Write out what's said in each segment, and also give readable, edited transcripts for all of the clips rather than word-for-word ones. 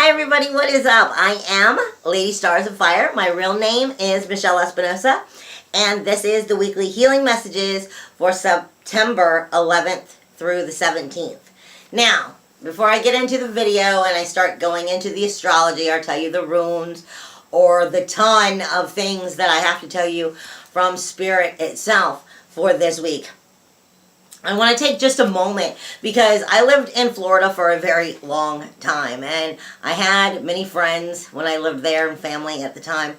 Hi everybody, what is up? I am Lady Stars of Fire. My real name is Michelle Espinosa, and this is the weekly healing messages for September 11th through the 17th. Now, before I get into the video and I start going into the astrology, or tell you the runes, or the ton of things that I have to tell you from Spirit itself for this week, I want to take just a moment because I lived in Florida for a very long time, and I had many friends when I lived there and family at the time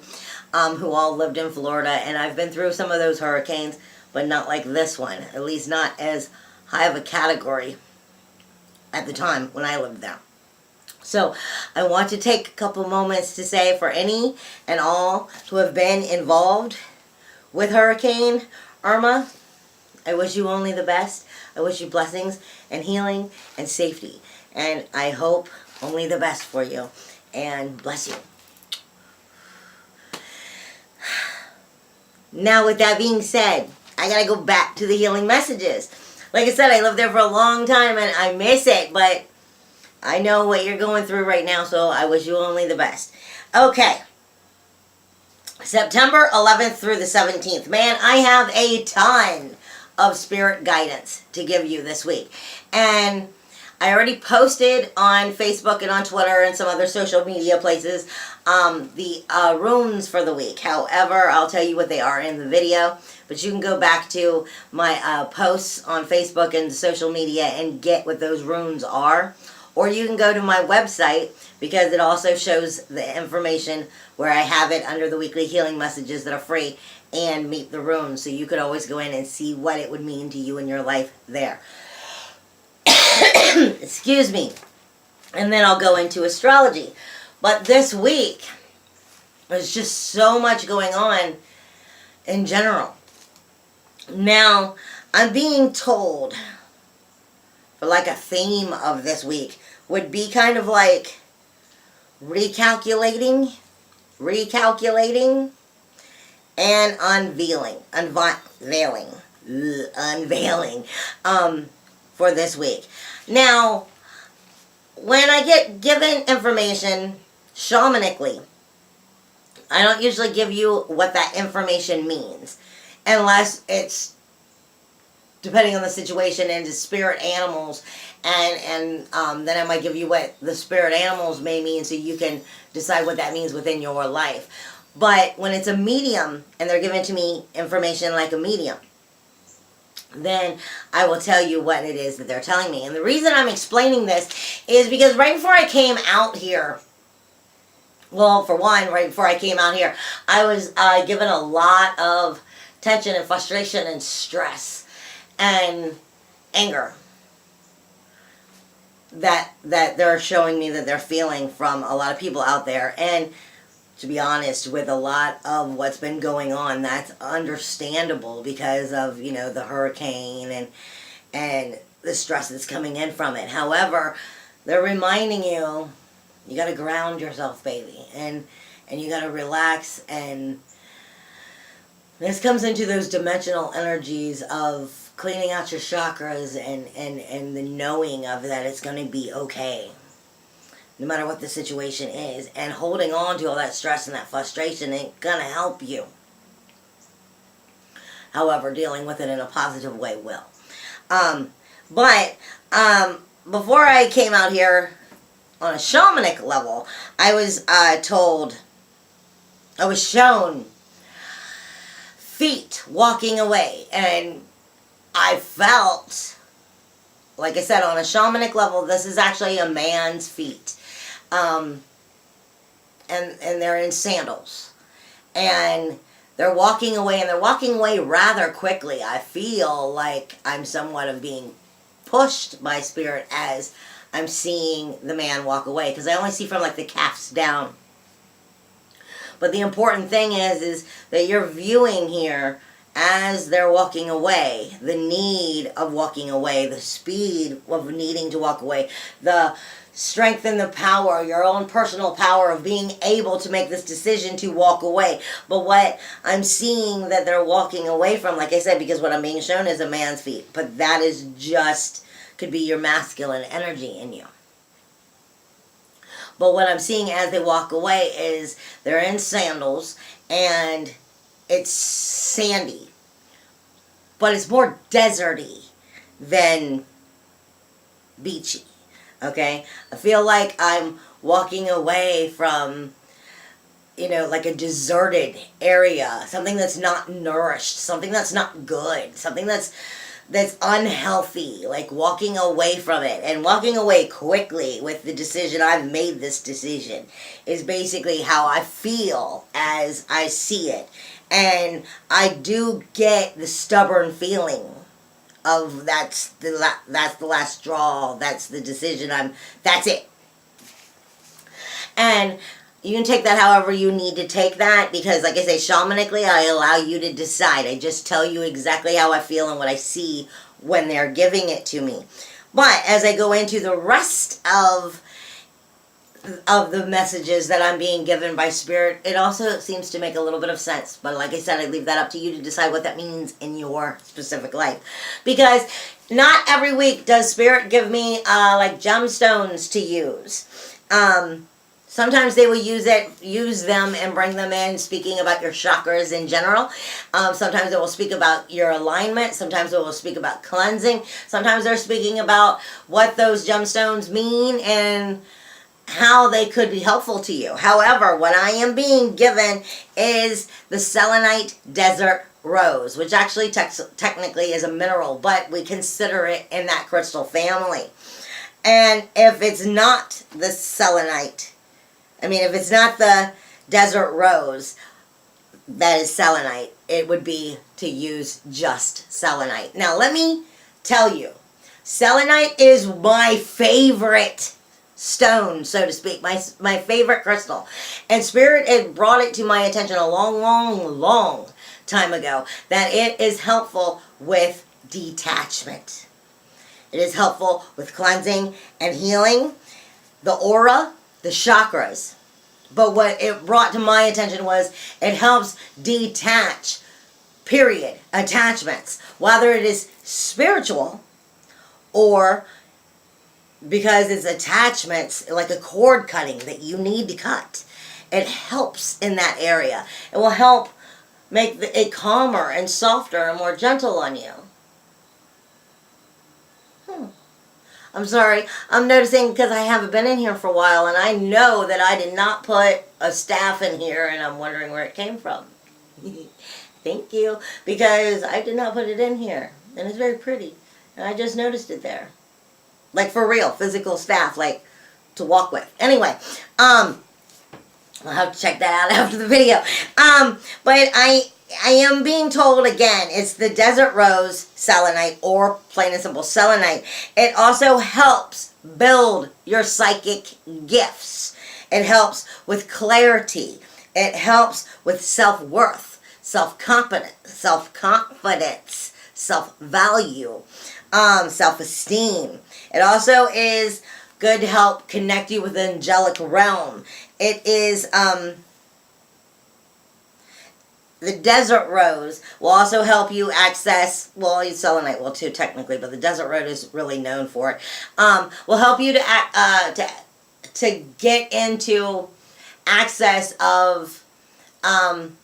who all lived in Florida, and I've been through some of those hurricanes, but not like this one, at least not as high of a category at the time when I lived there. So I want to take a couple moments to say for any and all who have been involved with Hurricane Irma, I wish you only the best. I wish you blessings and healing and safety. And I hope only the best for you. And bless you. Now with that being said, I gotta go back to the healing messages. Like I said, I lived there for a long time and I miss it. But I know what you're going through right now, so I wish you only the best. Okay. September 11th through the 17th. Man, I have a ton of spirit guidance to give you this week. And I already posted on Facebook and on Twitter and some other social media places the runes for the week. However, I'll tell you what they are in the video. But you can go back to my posts on Facebook and social media and get what those runes are. Or you can go to my website because it also shows the information where I have it under the weekly healing messages that are free and meet the runes. So you could always go in and see what it would mean to you in your life there. Excuse me. And then I'll go into astrology. But this week, there's just so much going on in general. Now, I'm being told, for like a theme of this week, would be kind of like recalculating, and unveiling for this week. Now, when I get given information shamanically, I don't usually give you what that information means, unless it's depending on the situation and the spirit animals, and then I might give you what the spirit animals may mean so you can decide what that means within your life. But when it's a medium and they're giving to me information like a medium, then I will tell you what it is that they're telling me. And the reason I'm explaining this is because right before I came out here, well, for one, right before I came out here, I was given a lot of tension and frustration and stress and anger that they're showing me that they're feeling from a lot of people out there. And to be honest, with a lot of what's been going on, that's understandable because of, you know, the hurricane and the stress that's coming in from it. However, they're reminding you, you got to ground yourself, baby, and you got to relax. And this comes into those dimensional energies of cleaning out your chakras and the knowing of that it's going to be okay, no matter what the situation is. And holding on to all that stress and that frustration ain't going to help you. However, dealing with it in a positive way will. But before I came out here on a shamanic level, I was shown feet walking away. And I felt, like I said, on a shamanic level, this is actually a man's feet. And they're in sandals. And they're walking away, and they're walking away rather quickly. I feel like I'm somewhat of being pushed by spirit as I'm seeing the man walk away, because I only see from like the calves down. But the important thing is that you're viewing here as they're walking away, the need of walking away, the speed of needing to walk away, the strength and the power, your own personal power of being able to make this decision to walk away. But what I'm seeing that they're walking away from, like I said, because what I'm being shown is a man's feet, but that is just, could be your masculine energy in you. But what I'm seeing as they walk away is they're in sandals and it's sandy. But it's more deserty than beachy. Okay? I feel like I'm walking away from, like a deserted area, something that's not nourished, something that's not good, something that's unhealthy, like walking away from it, and walking away quickly with the decision. I've made this decision is basically how I feel as I see it. And I do get the stubborn feeling of that's the last straw, that's the decision, that's it. And you can take that however you need to take that, because like I say, shamanically, I allow you to decide. I just tell you exactly how I feel and what I see when they're giving it to me. But as I go into the rest of the messages that I'm being given by Spirit, it also seems to make a little bit of sense. But like I said, I leave that up to you to decide what that means in your specific life. Because not every week does Spirit give me like gemstones to use. Sometimes they will use them and bring them in, speaking about your chakras in general. Sometimes it will speak about your alignment. Sometimes it will speak about cleansing. Sometimes they're speaking about what those gemstones mean and how they could be helpful to you. However, what I am being given is the selenite desert rose, which actually technically is a mineral, but we consider it in that crystal family. And if it's not the selenite, if it's not the desert rose that is selenite, it would be to use just selenite. Now, let me tell you, selenite is my favorite stone, so to speak, my favorite crystal. And Spirit had brought it to my attention a long time ago that it is helpful with detachment. It is helpful with cleansing and healing the aura, the chakras. But what it brought to my attention was it helps detach, period, attachments, whether it is spiritual or because it's attachments like a cord cutting that you need to cut. It helps in that area. It will help make it calmer and softer and more gentle on you. I'm sorry, I'm noticing because I haven't been in here for a while, and I know that I did not put a staff in here, and I'm wondering where it came from. Thank you, because I did not put it in here, and it's very pretty, and I just noticed it there. Like for real, physical staff, like to walk with. Anyway, I'll have to check that out after the video. But I am being told again, it's the desert rose selenite, or plain and simple selenite. It also helps build your psychic gifts. It helps with clarity. It helps with self-worth, self-confidence, self-value, self-esteem. It also is good to help connect you with the angelic realm. It is the desert rose will also help you access, selenite will too technically, but the desert rose is really known for it. Will help you to get into access of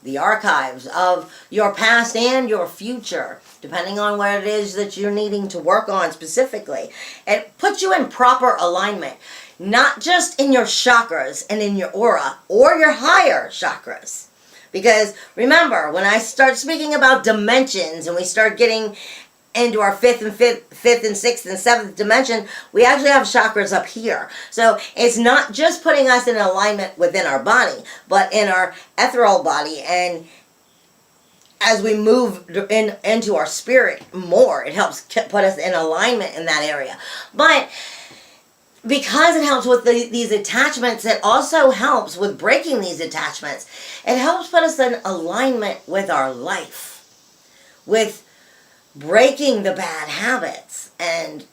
the archives of your past and your future, depending on what it is that you're needing to work on specifically. It puts you in proper alignment, not just in your chakras and in your aura or your higher chakras. Because remember, when I start speaking about dimensions and we start getting into our fifth and sixth and seventh dimension, we actually have chakras up here. So it's not just putting us in alignment within our body, but in our ethereal body. And as we move into our spirit more, it helps put us in alignment in that area. But because it helps with these attachments, it also helps with breaking these attachments. It helps put us in alignment with our life, with breaking the bad habits and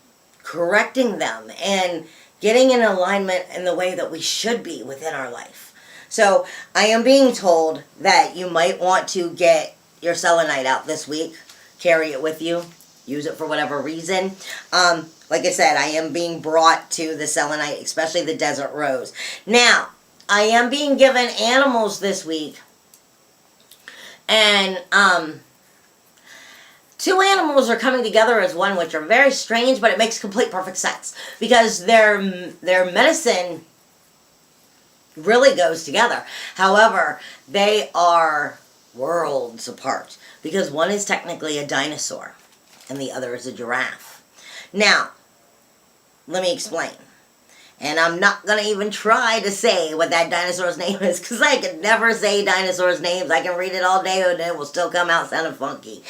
correcting them and getting in alignment in the way that we should be within our life. So I am being told that you might want to get your selenite out this week, carry it with you. use it for whatever reason. Like I said, I am being brought to the selenite, especially the desert rose. Now, I am being given animals this week. And, two animals are coming together as one, which are very strange, but it makes complete perfect sense. Because their medicine really goes together. However, they are worlds apart. Because one is technically a dinosaur, and the other is a giraffe. Now, let me explain. And I'm not going to even try to say what that dinosaur's name is, because I can never say dinosaurs' names. I can read it all day and it will still come out sounding funky.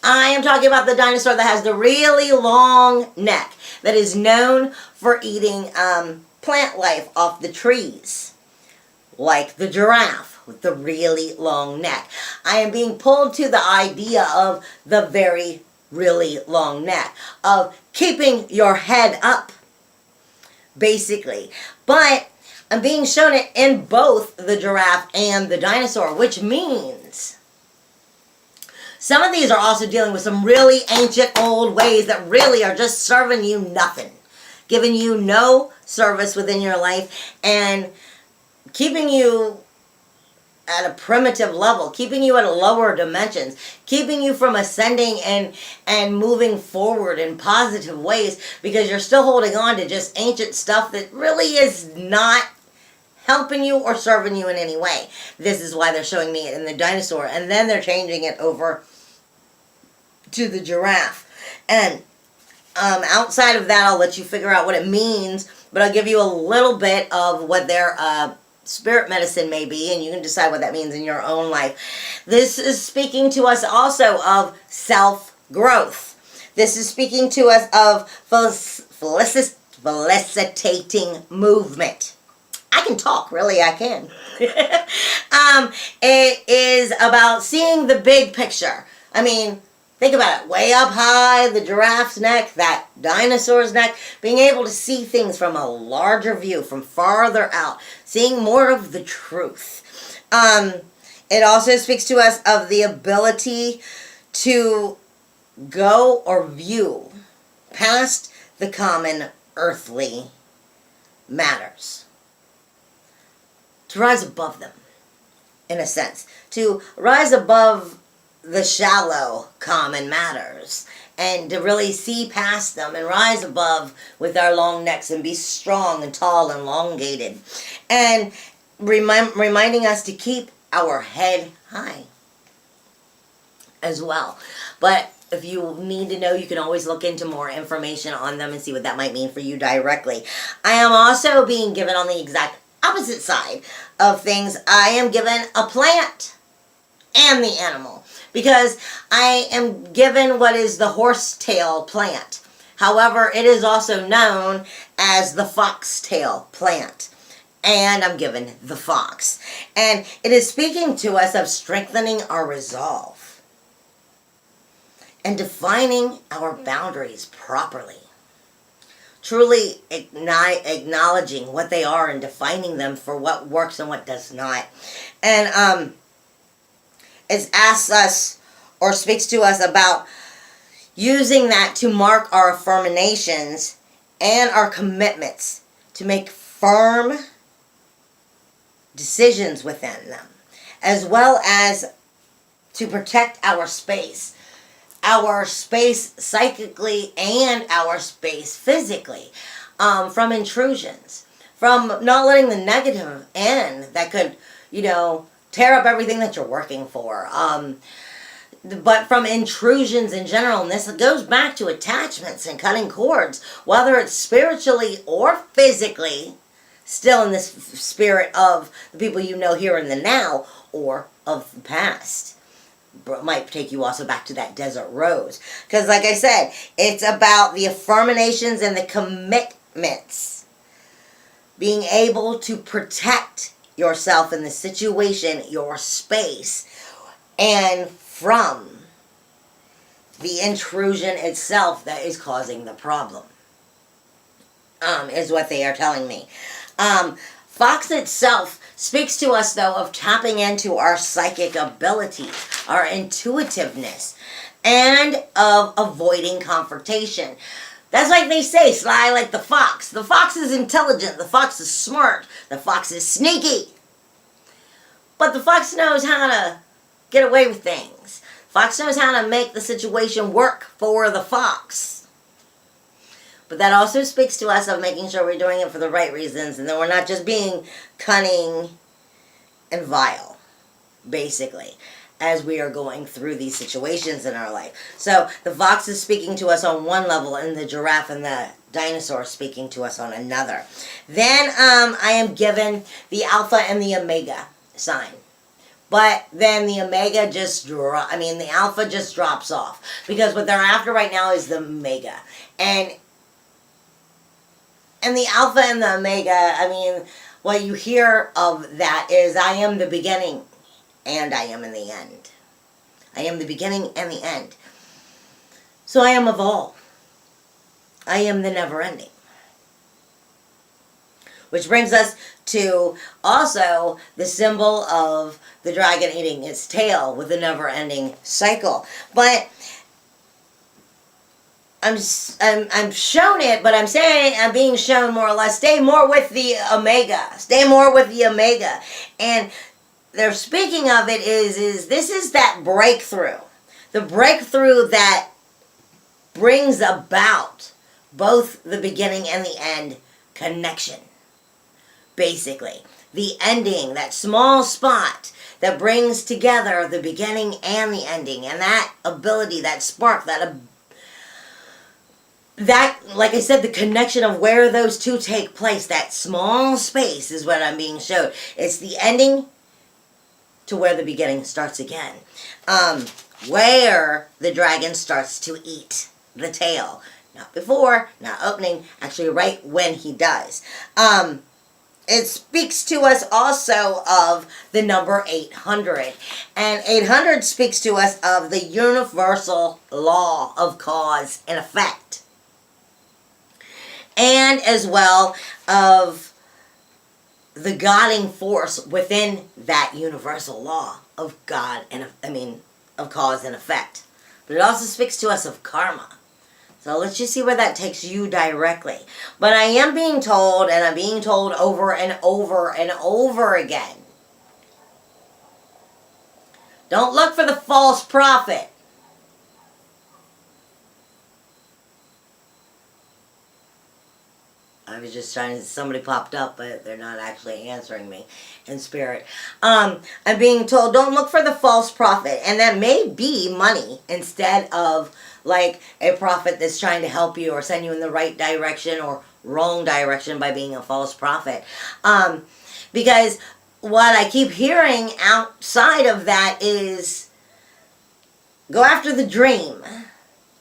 I am talking about the dinosaur that has the really long neck, that is known for eating plant life off the trees, like the giraffe with the really long neck. I am being pulled to the idea of the very, really long neck, of keeping your head up, basically. But I'm being shown it in both the giraffe and the dinosaur, which means some of these are also dealing with some really ancient old ways that really are just serving you nothing, giving you no service within your life, and keeping you at a primitive level, keeping you at lower dimensions, keeping you from ascending and moving forward in positive ways, because you're still holding on to just ancient stuff that really is not helping you or serving you in any way. This is why they're showing me it in the dinosaur, and then they're changing it over to the giraffe. And outside of that, I'll let you figure out what it means, but I'll give you a little bit of what their spirit medicine may be, and you can decide what that means in your own life. This is speaking to us also of self-growth. This is speaking to us of felicitating movement. I can talk, really, I can. It is about seeing the big picture. I mean, think about it. Way up high, the giraffe's neck, that dinosaur's neck, being able to see things from a larger view, from farther out, seeing more of the truth. It also speaks to us of the ability to go or view past the common earthly matters. To rise above them, in a sense. To rise above the shallow common matters, and to really see past them and rise above with our long necks and be strong and tall and elongated, and reminding us to keep our head high as well. But if you need to know, you can always look into more information on them and see what that might mean for you directly. I am also being given, on the exact opposite side of things, I am given a plant and the animal, because I am given what is the horsetail plant. However, it is also known as the foxtail plant. And I'm given the fox. And it is speaking to us of strengthening our resolve and defining our boundaries properly. Truly acknowledging what they are and defining them for what works and what does not. And it asks us, or speaks to us about using that to mark our affirmations and our commitments, to make firm decisions within them, as well as to protect our space psychically and our space physically, from intrusions, from not letting the negative in that could, tear up everything that you're working for. But from intrusions in general, and this goes back to attachments and cutting cords, whether it's spiritually or physically, still in this spirit of the people you know here in the now, or of the past. It might take you also back to that desert rose. Because like I said, it's about the affirmations and the commitments. Being able to protect yourself in the situation, your space, and from the intrusion itself that is causing the problem, is what they are telling me. Fox itself speaks to us, though, of tapping into our psychic abilities, our intuitiveness, and of avoiding confrontation. That's like they say, sly like the fox. The fox is intelligent. The fox is smart. The fox is sneaky. But the fox knows how to get away with things. Fox knows how to make the situation work for the fox. But that also speaks to us of making sure we're doing it for the right reasons and that we're not just being cunning and vile, basically, as we are going through these situations in our life. So the fox is speaking to us on one level and the giraffe and the dinosaur speaking to us on another. Then I am given the alpha and the omega sign. But then the omega the alpha just drops off. Because what they're after right now is the omega. And the alpha and the omega, what you hear of that is I am the beginning and I am in the end. I am the beginning and the end. So I am of all. I am the never ending. Which brings us to also the symbol of the dragon eating its tail with the never ending cycle. But I'm shown it, but I'm saying I'm being shown more or less, stay more with the omega. Stay more with the omega. And they're speaking of it is this is that breakthrough. The breakthrough that brings about both the beginning and the end connection. Basically, the ending, that small spot that brings together the beginning and the ending, and that ability, that spark, that like I said, the connection of where those two take place, that small space is what I'm being showed. It's the ending to where the beginning starts again. Where the dragon starts to eat the tail. Not before, not opening, actually right when he does. It speaks to us also of the number 800. And 800 speaks to us of the universal law of cause and effect. And as well of the guiding force within that universal law of God and of cause and effect. But it also speaks to us of karma. So let's just see where that takes you directly. But I am being told, and I'm being told over and over and over again, don't look for the false prophet. I was just trying to, somebody popped up, but they're not actually answering me in spirit. I'm being told, don't look for the false prophet. And that may be money instead of like a prophet that's trying to help you or send you in the right direction or wrong direction by being a false prophet. Because what I keep hearing outside of that is go after the dream.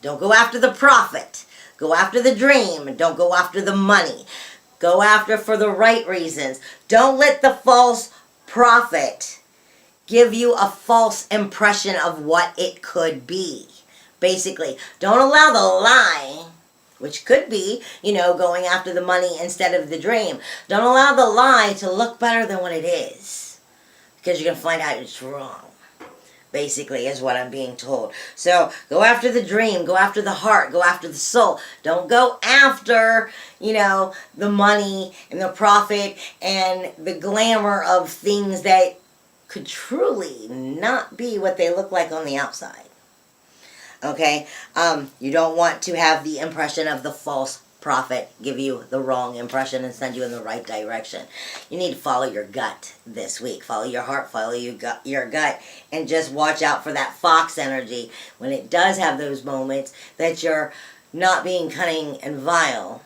Don't go after the prophet. Go after the dream. Don't go after the money. Go after for the right reasons. Don't let the false prophet give you a false impression of what it could be. Basically, don't allow the lie, which could be, going after the money instead of the dream. Don't allow the lie to look better than what it is. Because you're going to find out it's wrong. Basically, is what I'm being told. So, go after the dream, go after the heart, go after the soul. Don't go after, the money and the profit and the glamour of things that could truly not be what they look like on the outside. Okay? You don't want to have the impression of the false prophet give you the wrong impression and send you in the right direction. You need to follow your gut this week. Follow your heart, follow your gut, and just watch out for that fox energy when it does have those moments that you're not being cunning and vile,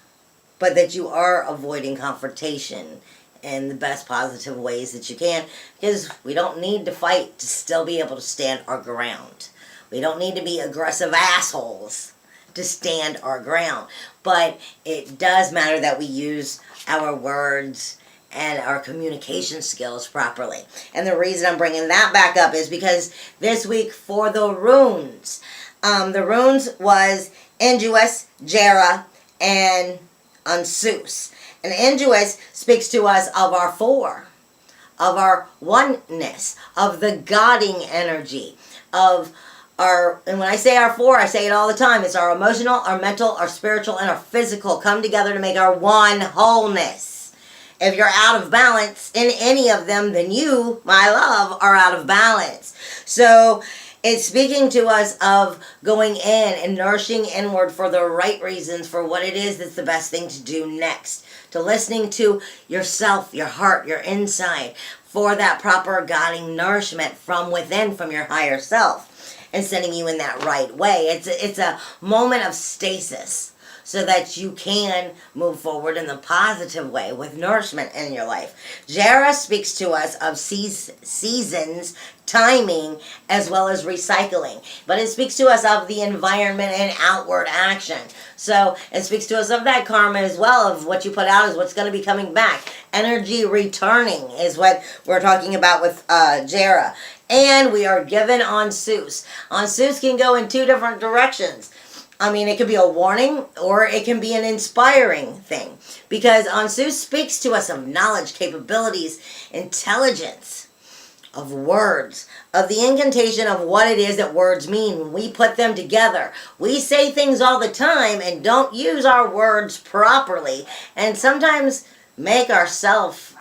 but that you are avoiding confrontation in the best positive ways that you can, because we don't need to fight to still be able to stand our ground. We don't need to be aggressive assholes to stand our ground. But it does matter that we use our words and our communication skills properly. And the reason I'm bringing that back up is because this week for the runes, the runes was Inguis, Jera, and Unsus. And Inguis speaks to us of our four, of our oneness, of the guiding energy, of and when I say our four, I say it all the time. It's our emotional, our mental, our spiritual, and our physical come together to make our one wholeness. If you're out of balance in any of them, then you, my love, are out of balance. So it's speaking to us of going in and nourishing inward for the right reasons, for what it is that's the best thing to do next. To listening to yourself, your heart, your inside, for that proper guiding nourishment from within, from your higher self, and sending you in that right way. It's a moment of stasis so that you can move forward in the positive way with nourishment in your life. Jera speaks to us of seasons, timing, as well as recycling. But it speaks to us of the environment and outward action. So it speaks to us of that karma as well, of what you put out is what's going to be coming back. Energy returning is what we're talking about with Jera. And we are given Ansus. Ansus can go in two different directions. I mean, it could be a warning or it can be an inspiring thing. Because Ansus speaks to us of knowledge, capabilities, intelligence, of words, of the incantation of what it is that words mean when we put them together. We say things all the time and don't use our words properly. And sometimes make ourselves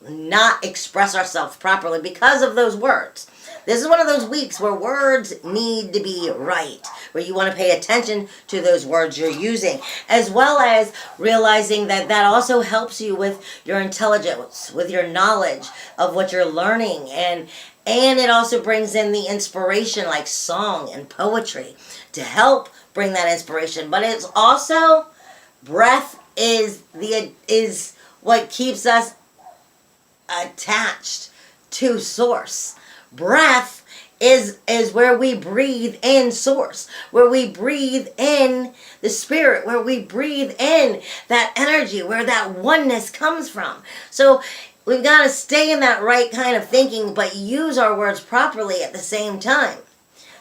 not express ourselves properly because of those words. This is one of those weeks where words need to be right, where you want to pay attention to those words you're using, as well as realizing that that also helps you with your intelligence, with your knowledge of what you're learning, and it also brings in the inspiration like song and poetry to help bring that inspiration. But it's also breath is what keeps us attached to source. Breath is where we breathe in source, where we breathe in the spirit, where we breathe in that energy, where that oneness comes from. So we've got to stay in that right kind of thinking, but use our words properly at the same time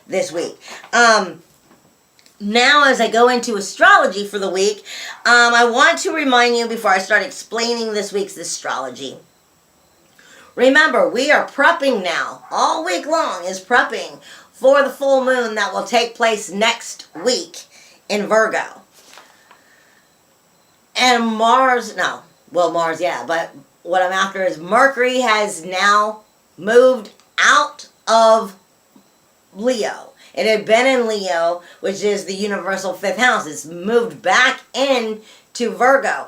this week. Now, as I go into astrology for the week, I want to remind you before I start explaining this week's astrology. Remember, we are prepping now. All week long is prepping for the full moon that will take place next week in Virgo. And Mars, yeah, but what I'm after is Mercury has now moved out of Leo. It had been in Leo, which is the universal fifth house. It's moved back into Virgo,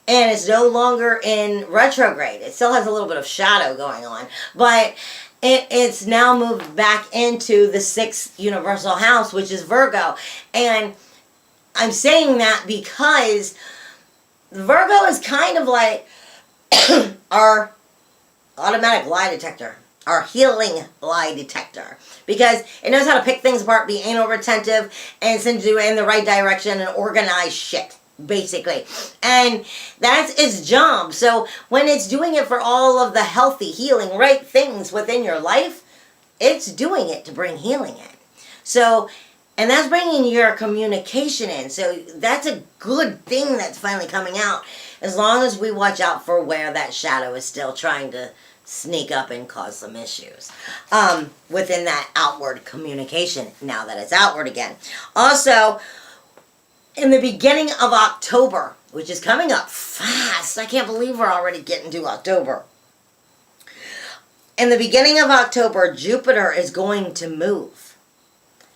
and it's no longer in retrograde. It still has a little bit of shadow going on, but it's now moved back into the sixth universal house, which is Virgo. And I'm saying that because Virgo is kind of like our automatic lie detector, our healing lie detector, because it knows how to pick things apart, be anal retentive, and send you in the right direction and organize shit, basically. And that's its job. So when it's doing it for all of the healthy, healing, right things within your life, it's doing it to bring healing in. So, and that's bringing your communication in. So that's a good thing that's finally coming out, as long as we watch out for where that shadow is still trying to sneak up and cause some issues within that outward communication, now that it's outward again. Also, in the beginning of October, which is coming up fast, I can't believe we're already getting to October. In the beginning of October, Jupiter is going to move.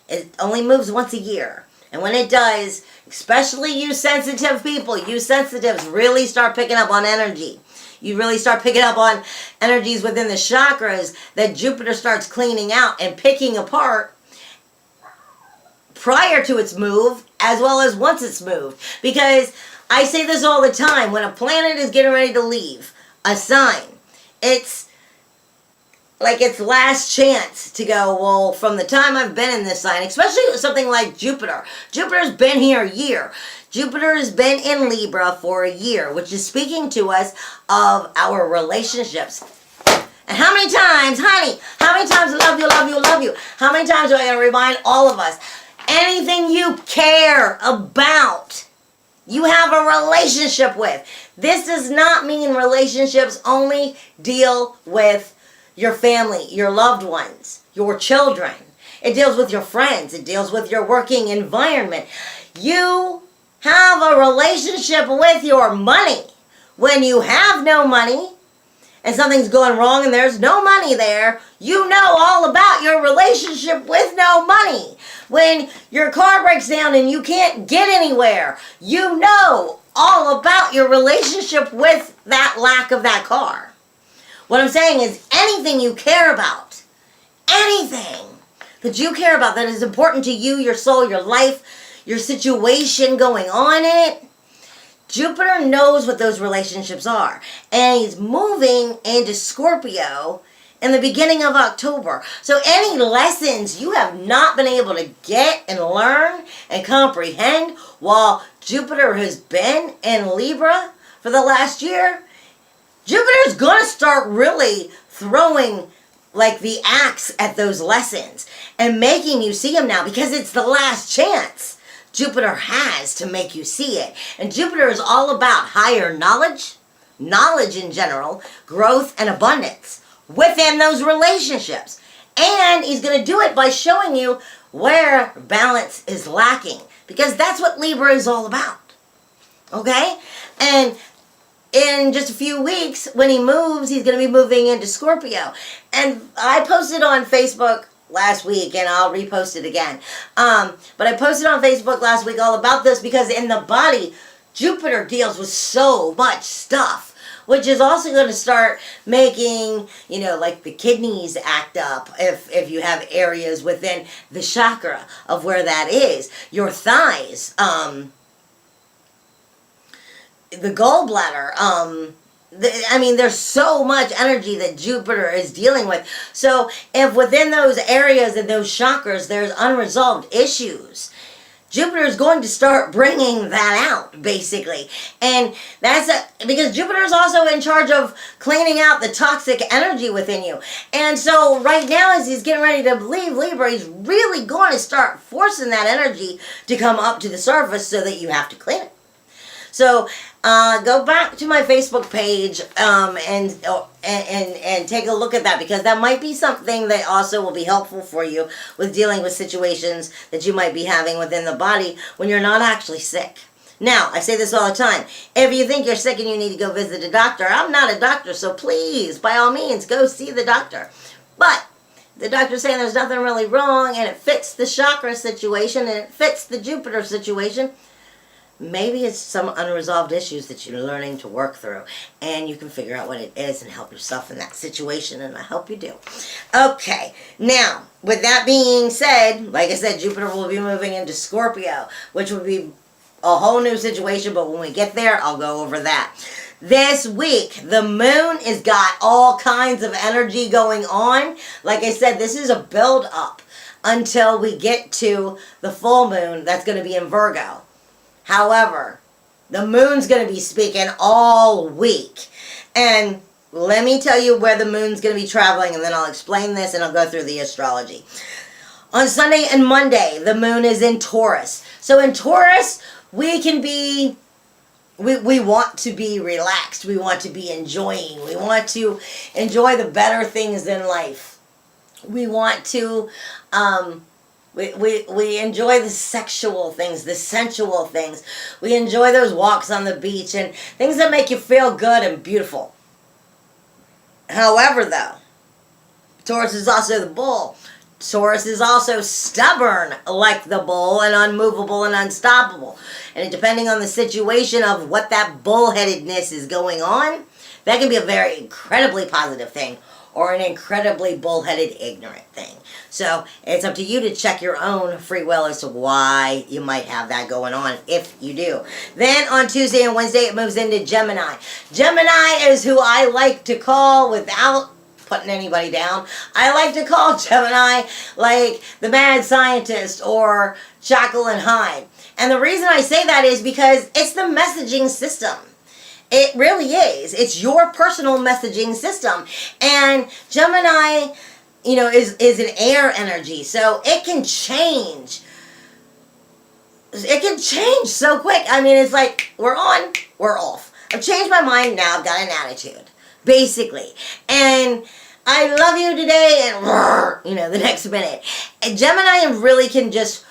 It only moves once a year. And when it does, especially you sensitive people, you sensitives really start picking up on energy. You really start picking up on energies within the chakras that Jupiter starts cleaning out and picking apart prior to its move, as well as once it's moved. Because I say this all the time, when a planet is getting ready to leave a sign, it's like its last chance to go, well, from the time I've been in this sign, especially with something like Jupiter. Jupiter's been here a year. Jupiter has been in Libra for a year, which is speaking to us of our relationships. And how many times, honey, how many times love you, love you, love you? How many times do I gotta remind all of us? Anything you care about, you have a relationship with. This does not mean relationships only deal with your family, your loved ones, your children. It deals with your friends. It deals with your working environment. You have a relationship with your money. When you have no money and something's going wrong and there's no money there, you know all about your relationship with no money. When your car breaks down and you can't get anywhere, you know all about your relationship with that lack of that car. What I'm saying is anything you care about, anything that you care about that is important to you, your soul, your life, your situation going on in it, Jupiter knows what those relationships are. And he's moving into Scorpio in the beginning of October. So any lessons you have not been able to get and learn and comprehend while Jupiter has been in Libra for the last year, Jupiter's going to start really throwing like the axe at those lessons and making you see them now, because it's the last chance Jupiter has to make you see it. And Jupiter is all about higher knowledge in general, growth and abundance within those relationships. And he's going to do it by showing you where balance is lacking, because that's what Libra is all about. Okay? And in just a few weeks, when he moves, he's going to be moving into Scorpio. And I posted on Facebook last week, and I'll repost it again. But I posted on Facebook last week all about this, because in the body, Jupiter deals with so much stuff, which is also going to start making, you know, like the kidneys act up if you have areas within the chakra of where that is. Your thighs, the gallbladder, I mean, there's so much energy that Jupiter is dealing with. So if within those areas and those chakras there's unresolved issues, Jupiter is going to start bringing that out, basically. And because Jupiter is also in charge of cleaning out the toxic energy within you. And so right now, as he's getting ready to leave Libra, he's really going to start forcing that energy to come up to the surface so that you have to clean it. So go back to my Facebook page and take a look at that, because that might be something that also will be helpful for you with dealing with situations that you might be having within the body when you're not actually sick. Now, I say this all the time. If you think you're sick and you need to go visit a doctor, I'm not a doctor, so please, by all means, go see the doctor. But the doctor's saying there's nothing really wrong and it fits the chakra situation and it fits the Jupiter situation. Maybe it's some unresolved issues that you're learning to work through, and you can figure out what it is and help yourself in that situation, and I hope you do. Okay, now, with that being said, like I said, Jupiter will be moving into Scorpio, which would be a whole new situation, but when we get there, I'll go over that. This week, the moon has got all kinds of energy going on. Like I said, this is a build-up until we get to the full moon that's going to be in Virgo. However, the moon's going to be speaking all week. And let me tell you where the moon's going to be traveling, and then I'll explain this and I'll go through the astrology. On Sunday and Monday, the moon is in Taurus. So in Taurus, we can be, we want to be relaxed. We want to be enjoying. We want to enjoy the better things in life. We want to, We enjoy the sexual things, the sensual things. We enjoy those walks on the beach and things that make you feel good and beautiful. However, though, Taurus is also the bull. Taurus is also stubborn like the bull and unmovable and unstoppable. And depending on the situation of what that bullheadedness is going on, that can be a very incredibly positive thing or an incredibly bullheaded, ignorant thing. So it's up to you to check your own free will as to why you might have that going on, if you do. Then on Tuesday and Wednesday, it moves into Gemini. Gemini is who I like to call, without putting anybody down, I like to call Gemini like the mad scientist or Jekyll and Hyde. And the reason I say that is because it's the messaging system. It really is. It's your personal messaging system. And Gemini, you know, is an air energy. So it can change. It can change so quick. I mean, it's like, we're on, we're off. I've changed my mind, now I've got an attitude, basically. And I love you today, and the next minute. And Gemini really can just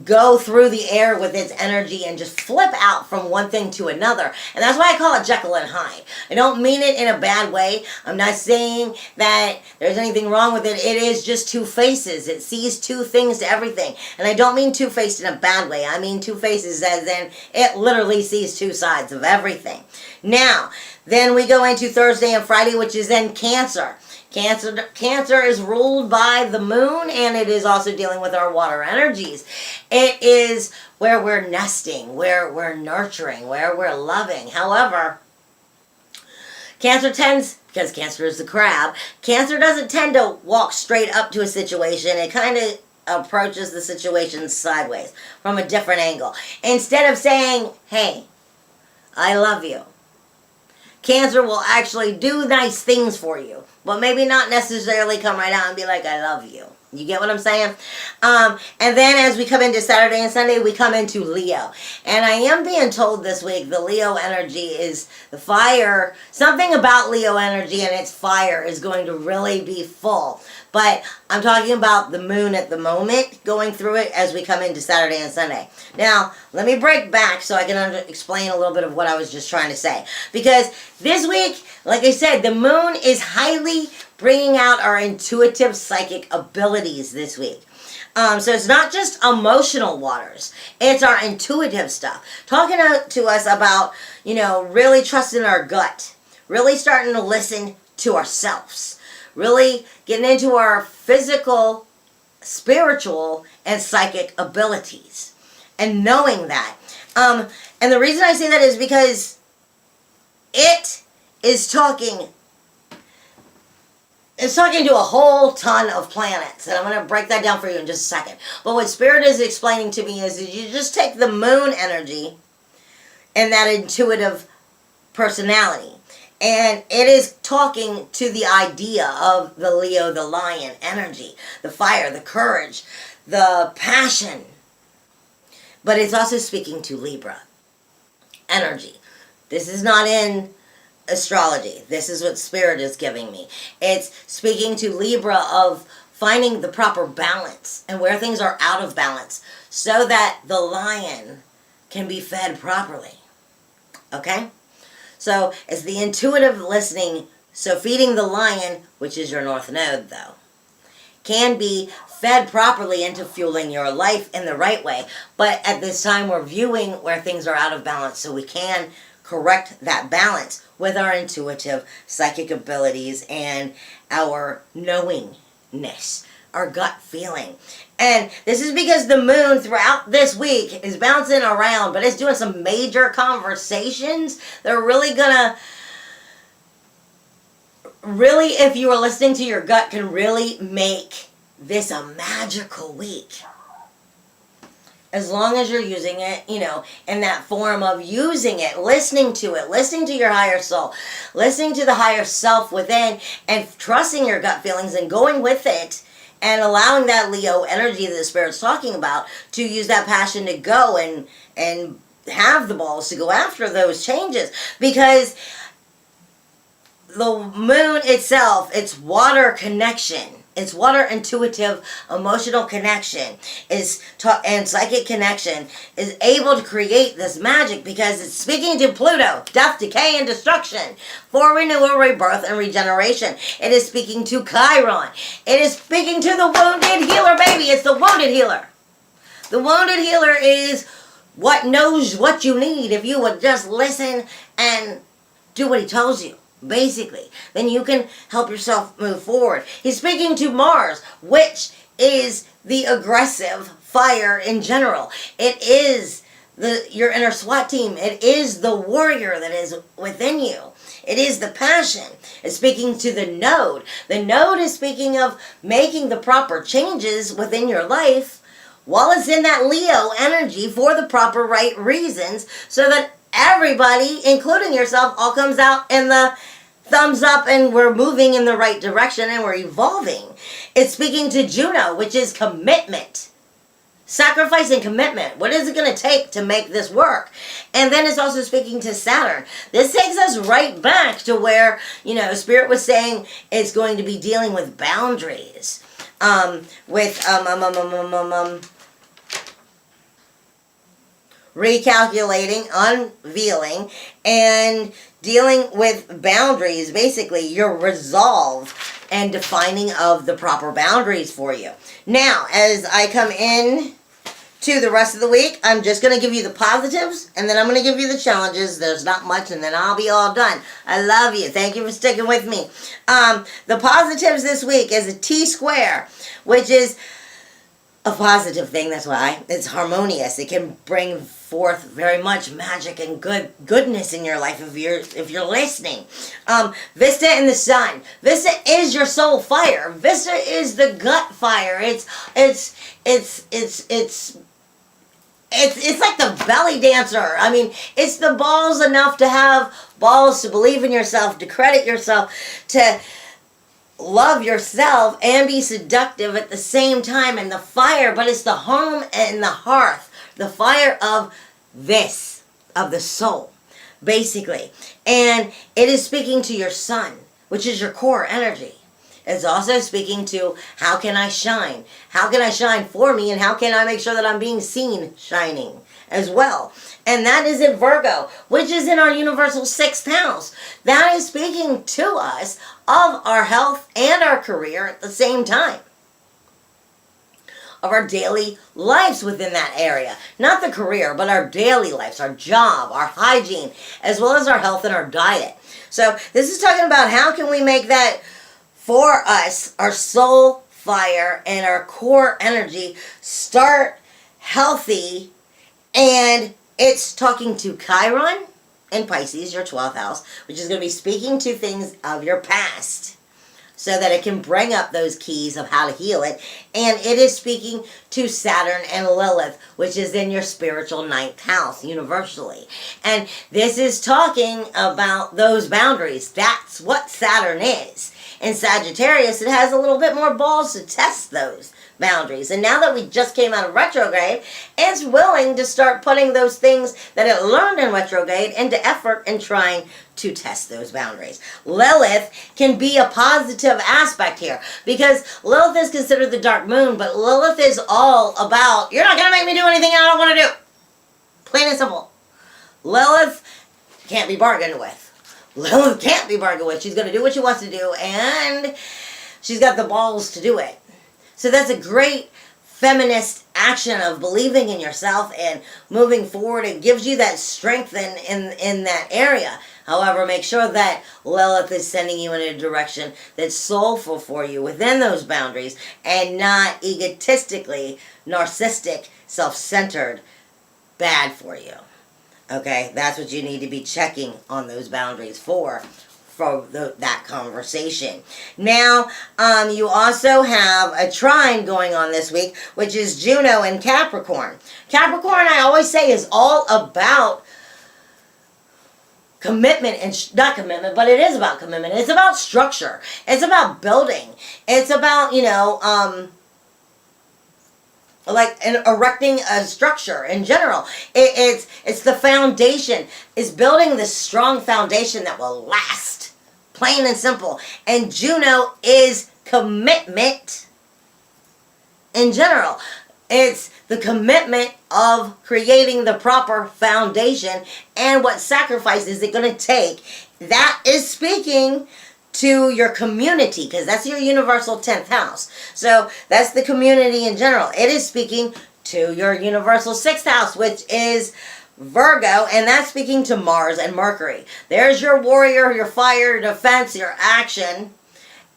go through the air with its energy and just flip out from one thing to another. And that's why I call it Jekyll and Hyde. I don't mean it in a bad way. I'm not saying that there's anything wrong with it. It is just two faces. It sees two things to everything. And I don't mean two-faced in a bad way. I mean two faces as in it literally sees two sides of everything. Then we go into Thursday and Friday, which is then Cancer. Cancer is ruled by the moon, and it is also dealing with our water energies. It is where we're nesting, where we're nurturing, where we're loving. However, Cancer tends, because Cancer is the crab, Cancer doesn't tend to walk straight up to a situation. It kind of approaches the situation sideways, from a different angle. Instead of saying, hey, I love you, Cancer will actually do nice things for you, but maybe not necessarily come right out and be like, I love you. You get what I'm saying? And then as we come into Saturday and Sunday, we come into Leo. And I am being told this week the Leo energy is the fire. Something about Leo energy and its fire is going to really be full. But I'm talking about the moon at the moment, going through it as we come into Saturday and Sunday. Now, let me break back so I can explain a little bit of what I was just trying to say. Because this week, like I said, the moon is highly bringing out our intuitive psychic abilities this week. So it's not just emotional waters. It's our intuitive stuff. Talking to us about, really trusting our gut. Really starting to listen to ourselves. Really getting into our physical, spiritual, and psychic abilities. And knowing that. And the reason I say that is because it is talking to a whole ton of planets. And I'm going to break that down for you in just a second. But what Spirit is explaining to me is you just take the moon energy and that intuitive personality. And it is talking to the idea of the Leo, the lion energy, the fire, the courage, the passion. But it's also speaking to Libra energy. This is not in astrology. This is what Spirit is giving me. It's speaking to Libra of finding the proper balance and where things are out of balance so that the lion can be fed properly. Okay? So it's the intuitive listening. So feeding the lion, which is your north node though, can be fed properly into fueling your life in the right way. But at this time we're viewing where things are out of balance so we can correct that balance with our intuitive psychic abilities and our knowingness, our gut feeling. And this is because the moon throughout this week is bouncing around, but it's doing some major conversations. They're really gonna, if you are listening to your gut, can really make this a magical week. As long as you're using it, in that form of using it, listening to your higher soul, listening to the higher self within, and trusting your gut feelings and going with it, and allowing that Leo energy that the Spirit's talking about to use that passion to go and have the balls to go after those changes. Because the moon itself, it's water connection. It's water intuitive, emotional connection and psychic connection is able to create this magic because it's speaking to Pluto, death, decay, and destruction for renewal, rebirth, and regeneration. It is speaking to Chiron. It is speaking to the wounded healer, baby. It's the wounded healer. The wounded healer is what knows what you need if you would just listen and do what he tells you. Basically, then you can help yourself move forward. He's speaking to Mars, which is the aggressive fire in general. It is your inner SWAT team. It is the warrior that is within you. It is the passion. It's speaking to the node. The node is speaking of making the proper changes within your life while it's in that Leo energy for the proper right reasons so that everybody, including yourself, all comes out in the thumbs up and we're moving in the right direction and we're evolving. It's speaking to Juno, which is commitment. Sacrifice and commitment. What is it going to take to make this work? And then it's also speaking to Saturn. This takes us right back to where, Spirit was saying it's going to be dealing with boundaries. Recalculating, unveiling, and dealing with boundaries, basically your resolve and defining of the proper boundaries for you. Now, as I come in to the rest of the week, I'm just going to give you the positives, and then I'm going to give you the challenges. There's not much, and then I'll be all done. I love you. Thank you for sticking with me. The positives this week is a T-square, which is a positive thing. That's why it's harmonious. It can bring forth very much magic and goodness in your life if you're listening. Vista in the sun. Vista is your soul fire. Vista is the gut fire. It's like the belly dancer. I mean, it's the balls enough to have balls to believe in yourself, to credit yourself, to love yourself and be seductive at the same time. And the fire, but it's the home and the hearth, the fire of the soul, basically. And it is speaking to your sun, which is your core energy. It's also speaking to how can I shine? How can I shine for me? And how can I make sure that I'm being seen shining as well? And that is in Virgo, which is in our universal 6th house. That is speaking to us of our health and our career at the same time. Of our daily lives within that area. Not the career, but our daily lives, our job, our hygiene, as well as our health and our diet. So this is talking about how can we make that for us, our soul fire and our core energy start healthy. And it's talking to Chiron and Pisces, your 12th house, which is going to be speaking to things of your past, so that it can bring up those keys of how to heal it. And it is speaking to Saturn and Lilith, which is in your spiritual 9th house, universally. And this is talking about those boundaries. That's what Saturn is. In Sagittarius, it has a little bit more balls to test those boundaries. And now that we just came out of retrograde, it's willing to start putting those things that it learned in retrograde into effort and trying to test those boundaries. Lilith can be a positive aspect here, because Lilith is considered the dark moon, but Lilith is all about, you're not going to make me do anything I don't want to do. Plain and simple. Lilith can't be bargained with. Lilith can't be bargained with. She's going to do what she wants to do, and she's got the balls to do it. So that's a great feminist action of believing in yourself and moving forward. It gives you that strength in that area. However, make sure that Lilith is sending you in a direction that's soulful for you within those boundaries, and not egotistically, narcissistic, self-centered, bad for you. Okay, that's what you need to be checking on those boundaries for that conversation. Now, you also have a trine going on this week, which is Juno and Capricorn. Capricorn, I always say, is all about commitment, and not commitment, but it is about commitment. It's about structure. It's about building. It's about, erecting a structure in general. It's the foundation. It's building this strong foundation that will last. Plain and simple. And Juno is commitment in general. It's the commitment of creating the proper foundation, and what sacrifice is it going to take. That is speaking to your community, because that's your universal 10th house. So that's the community in general. It is speaking to your universal 6th house, which is Virgo, and that's speaking to Mars and Mercury. There's your warrior, your fire, your defense, your action,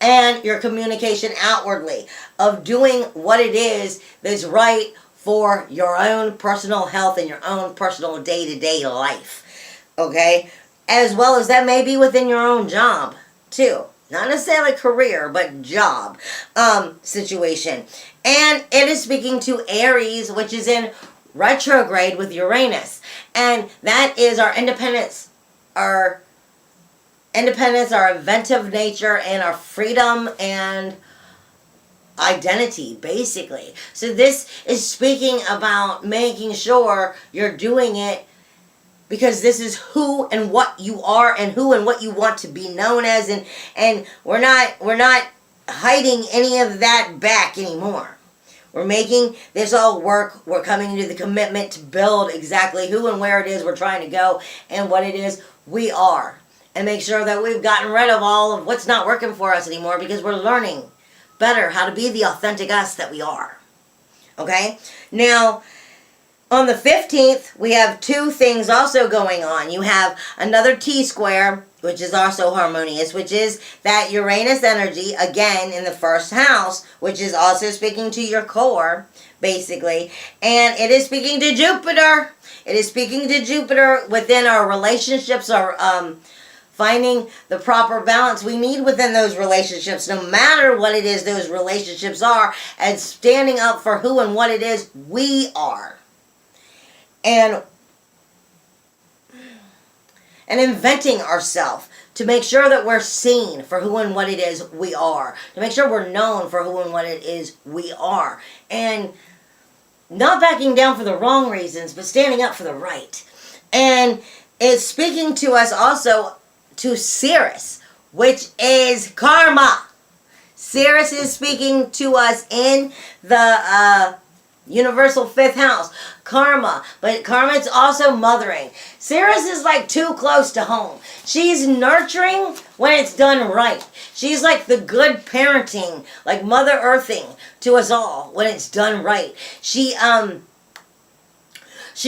and your communication outwardly of doing what it is that's right for your own personal health and your own personal day-to-day life. Okay? As well as that may be within your own job, too. Not necessarily career, but job situation. And it is speaking to Aries, which is in retrograde with Uranus. And that is our independence, our inventive nature, and our freedom and identity, basically. So this is speaking about making sure you're doing it because this is who and what you are and who and what you want to be known as, and we're not hiding any of that back anymore. We're making this all work. We're coming into the commitment to build exactly who and where it is we're trying to go and what it is we are. And make sure that we've gotten rid of all of what's not working for us anymore, because we're learning better how to be the authentic us that we are. Okay? Now, on the 15th, we have two things also going on. You have another T-square, which is also harmonious, which is that Uranus energy, again, in the first house, which is also speaking to your core, basically. And it is speaking to Jupiter. It is speaking to Jupiter within our relationships, our finding the proper balance we need within those relationships, no matter what it is those relationships are, and standing up for who and what it is we are. And inventing ourselves to make sure that we're seen for who and what it is we are. To make sure we're known for who and what it is we are. And not backing down for the wrong reasons, but standing up for the right. And it's speaking to us also to Sirius, which is karma. Sirius is speaking to us in the universal 5th house, karma. But karma is also mothering. Sirius is like too close to home. She's nurturing when it's done right. She's like the good parenting, like mother earthing to us all when it's done right. She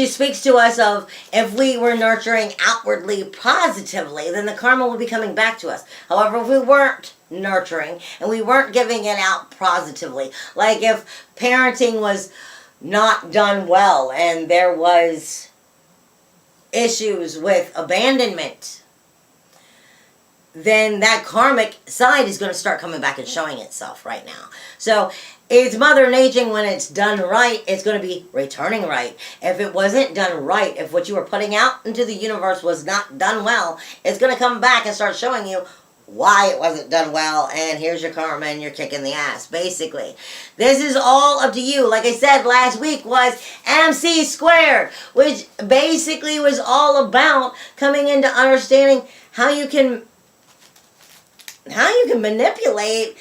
speaks to us of, if we were nurturing outwardly positively, then the karma will be coming back to us. However, if we weren't nurturing and we weren't giving it out positively, like if parenting was not done well and there was issues with abandonment, then that karmic side is going to start coming back and showing itself right now. So it's mother nature. When it's done right, it's going to be returning right. If it wasn't done right, if what you were putting out into the universe was not done well, it's going to come back and start showing you why it wasn't done well, and here's your karma and you're kicking the ass, basically. This is all up to you. Like I said last week was MC squared, which basically was all about coming into understanding how you can manipulate,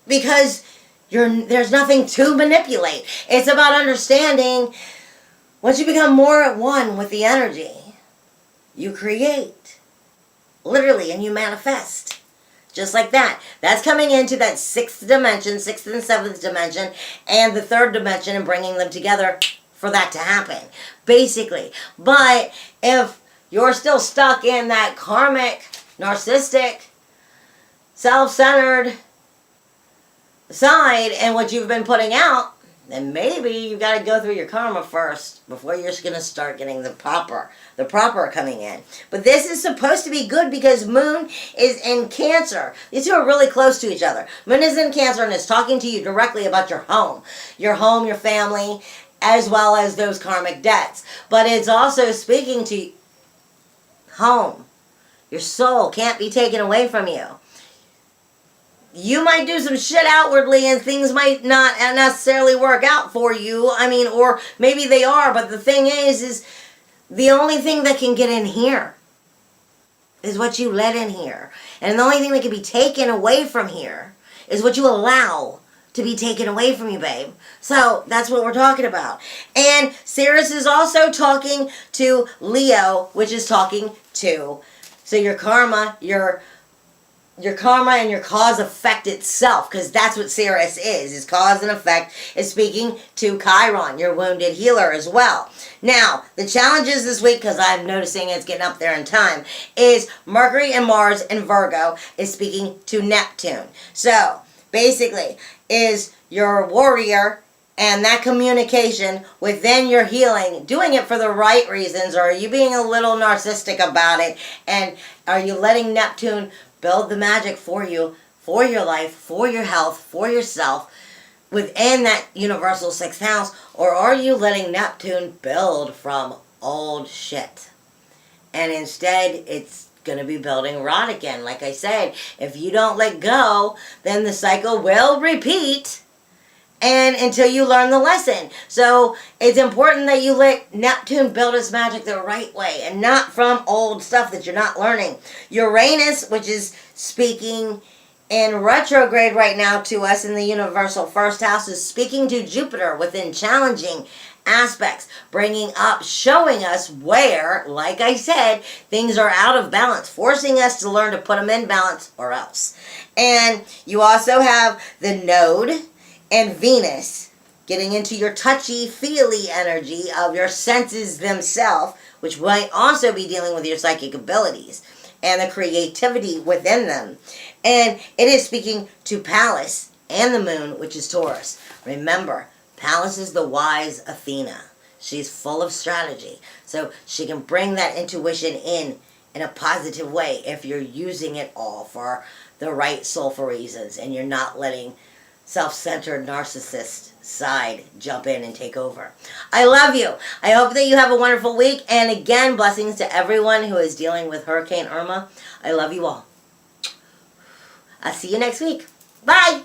because there's nothing to manipulate. It's about understanding once you become more at one with the energy, you create, literally, and you manifest. Just like that. That's coming into that 6th dimension, 6th and 7th dimension, and the 3rd dimension, and bringing them together for that to happen, basically. But if you're still stuck in that karmic, narcissistic, self-centered side and what you've been putting out, then maybe you got to go through your karma first before you're going to start getting the proper coming in. But this is supposed to be good because Moon is in Cancer. These two are really close to each other. Moon is in Cancer and is talking to you directly about your home, your family, as well as those karmic debts. But it's also speaking to home. Your soul can't be taken away from you. You might do some shit outwardly and things might not necessarily work out for you. I mean, or maybe they are, but the thing is the only thing that can get in here is what you let in here. And the only thing that can be taken away from here is what you allow to be taken away from you, babe. So that's what we're talking about. And Sirius is also talking to Leo, which is talking to, so your karma, your karma and your cause-effect itself, because that's what Sirius is cause and effect, is speaking to Chiron, your wounded healer as well. Now, the challenges this week, because I'm noticing it's getting up there in time, is Mercury and Mars in Virgo is speaking to Neptune. So, basically, is your warrior and that communication within your healing, doing it for the right reasons, or are you being a little narcissistic about it, and are you letting Neptune build the magic for you, for your life, for your health, for yourself, within that universal 6th house? Or are you letting Neptune build from old shit? And instead, it's going to be building rot again. Like I said, if you don't let go, then the cycle will repeat. and until you learn the lesson. So it's important that you let Neptune build its magic the right way and not from old stuff that you're not learning. Uranus, which is speaking in retrograde right now to us in the universal first house, is speaking to Jupiter within challenging aspects, bringing up, showing us where, like I said, things are out of balance, forcing us to learn to put them in balance or else. And you also have the node and Venus getting into your touchy-feely energy of your senses themselves, which might also be dealing with your psychic abilities and the creativity within them. And it is speaking to Pallas and the moon, which is Taurus. Remember, Pallas is the wise Athena. She's full of strategy. So she can bring that intuition in a positive way if you're using it all for the right soulful reasons and you're not letting self-centered narcissist side jump in and take over. I love you. I hope that you have a wonderful week. And again, blessings to everyone who is dealing with Hurricane Irma. I love you all. I'll see you next week. Bye.